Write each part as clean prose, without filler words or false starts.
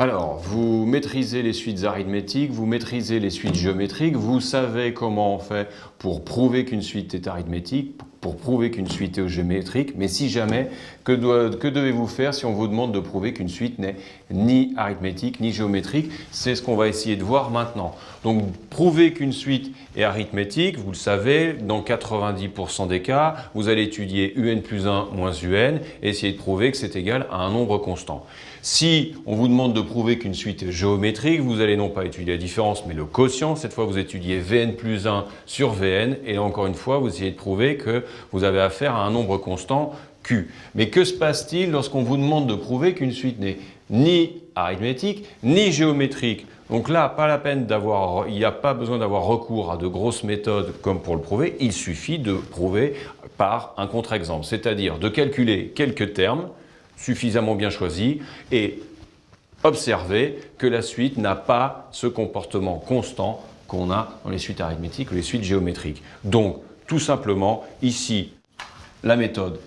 Alors, vous maîtrisez les suites arithmétiques, vous maîtrisez les suites géométriques, vous savez comment on fait pour prouver qu'une suite est arithmétique, pour prouver qu'une suite est géométrique, mais si jamais, que devez-vous faire si on vous demande de prouver qu'une suite n'est ni arithmétique ni géométrique? C'est ce qu'on va essayer de voir maintenant. Donc, prouver qu'une suite est arithmétique, vous le savez, dans 90% des cas, vous allez étudier un plus 1 moins un et essayer de prouver que c'est égal à un nombre constant. Si on vous demande de prouver qu'une suite est géométrique, vous allez non pas étudier la différence, mais le quotient. Cette fois, vous étudiez Vn plus 1 sur Vn. Et encore une fois, vous essayez de prouver que vous avez affaire à un nombre constant Q. Mais que se passe-t-il lorsqu'on vous demande de prouver qu'une suite n'est ni arithmétique, ni géométrique? Donc là, pas la peine il n'y a pas besoin d'avoir recours à de grosses méthodes comme pour le prouver. Il suffit de prouver par un contre-exemple, c'est-à-dire de calculer quelques termes suffisamment bien choisis et observer que la suite n'a pas ce comportement constant qu'on a dans les suites arithmétiques ou les suites géométriques. Donc, tout simplement, ici, la méthode,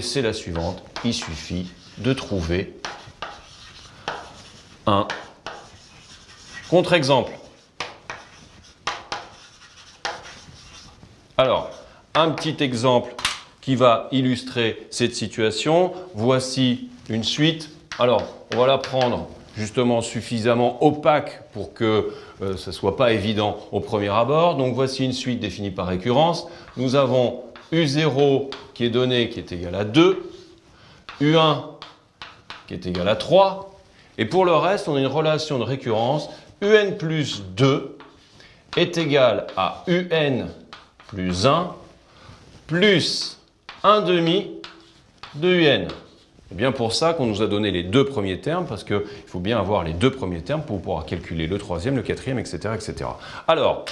c'est la suivante. Il suffit de trouver un contre-exemple. Alors, un petit exemple qui va illustrer cette situation. Voici une suite. Alors, on va la prendre justement suffisamment opaque pour que ce ne soit pas évident au premier abord. Donc, voici une suite définie par récurrence. Nous avons U0 qui est donné, qui est égal à 2, U1 qui est égal à 3. Et pour le reste, on a une relation de récurrence. UN plus 2 est égal à UN plus 1 plus 1 demi de UN. C'est bien pour ça qu'on nous a donné les deux premiers termes, parce qu'il faut bien avoir les deux premiers termes pour pouvoir calculer le troisième, le quatrième, etc., etc. Alors,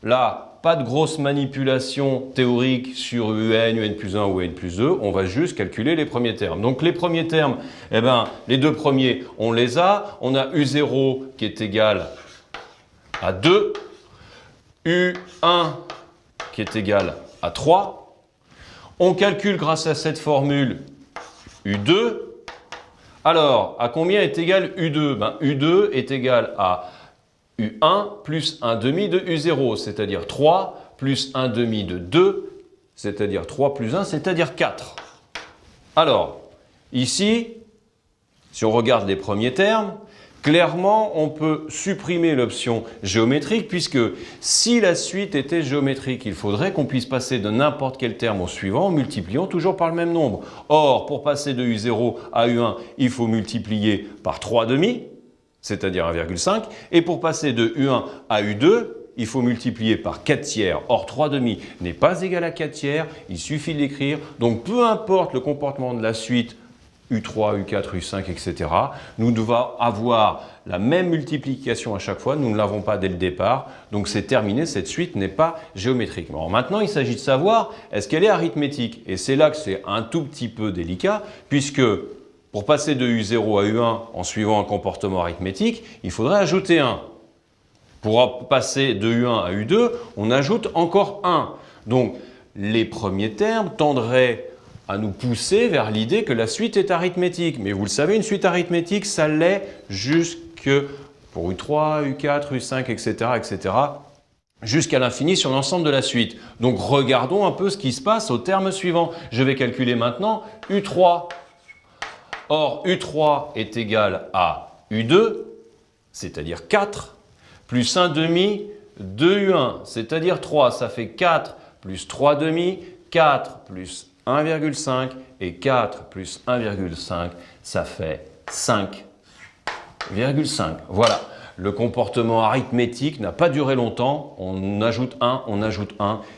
là, pas de grosse manipulation théorique sur UN plus 1 ou UN plus 2, on va juste calculer les premiers termes. Donc les premiers termes, eh ben, les deux premiers, on les a. On a U0 qui est égal à 2, U1 qui est égal à 3. On calcule grâce à cette formule U2. Alors, à combien est égal U2? Ben, U2 est égal à U1 plus 1 demi de U0, c'est-à-dire 3 plus 1 demi de 2, c'est-à-dire 3 plus 1, c'est-à-dire 4. Alors, ici, si on regarde les premiers termes, clairement, on peut supprimer l'option géométrique puisque si la suite était géométrique, il faudrait qu'on puisse passer de n'importe quel terme au suivant en multipliant toujours par le même nombre. Or, pour passer de U0 à U1, il faut multiplier par 3 demi, c'est-à-dire 1,5. Et pour passer de U1 à U2, il faut multiplier par 4 tiers. Or, 3 demi n'est pas égal à 4 tiers, il suffit de l'écrire. Donc, peu importe le comportement de la suite, U3, U4, U5, etc. Nous devons avoir la même multiplication à chaque fois. Nous ne l'avons pas dès le départ. Donc, c'est terminé. Cette suite n'est pas géométrique. Alors, maintenant, il s'agit de savoir est-ce qu'elle est arithmétique. Et c'est là que c'est un tout petit peu délicat puisque pour passer de U0 à U1 en suivant un comportement arithmétique, il faudrait ajouter 1. Pour passer de U1 à U2, on ajoute encore 1. Donc, les premiers termes tendraient à nous pousser vers l'idée que la suite est arithmétique. Mais vous le savez, une suite arithmétique, ça l'est jusque pour U3, U4, U5, etc., etc., jusqu'à l'infini sur l'ensemble de la suite. Donc, regardons un peu ce qui se passe au terme suivant. Je vais calculer maintenant U3. Or, U3 est égal à U2, c'est-à-dire 4, plus 1 demi de U1, c'est-à-dire 3. Ça fait 4 plus 3 demi, 4 plus 1,5 et 4 plus 1,5, ça fait 5,5. Voilà, le comportement arithmétique n'a pas duré longtemps. On ajoute 1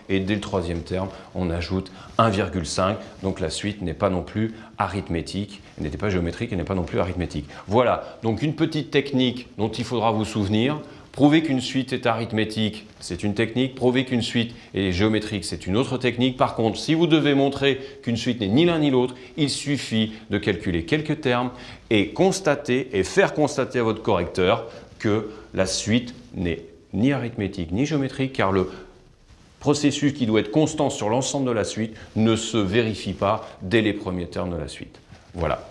et dès le troisième terme, on ajoute 1,5. Donc la suite n'est pas non plus arithmétique, elle n'était pas géométrique, elle n'est pas non plus arithmétique. Voilà, donc une petite technique dont il faudra vous souvenir. Prouver qu'une suite est arithmétique, c'est une technique. Prouver qu'une suite est géométrique, c'est une autre technique. Par contre, si vous devez montrer qu'une suite n'est ni l'un ni l'autre, il suffit de calculer quelques termes et constater et faire constater à votre correcteur que la suite n'est ni arithmétique ni géométrique, car le processus qui doit être constant sur l'ensemble de la suite ne se vérifie pas dès les premiers termes de la suite. Voilà.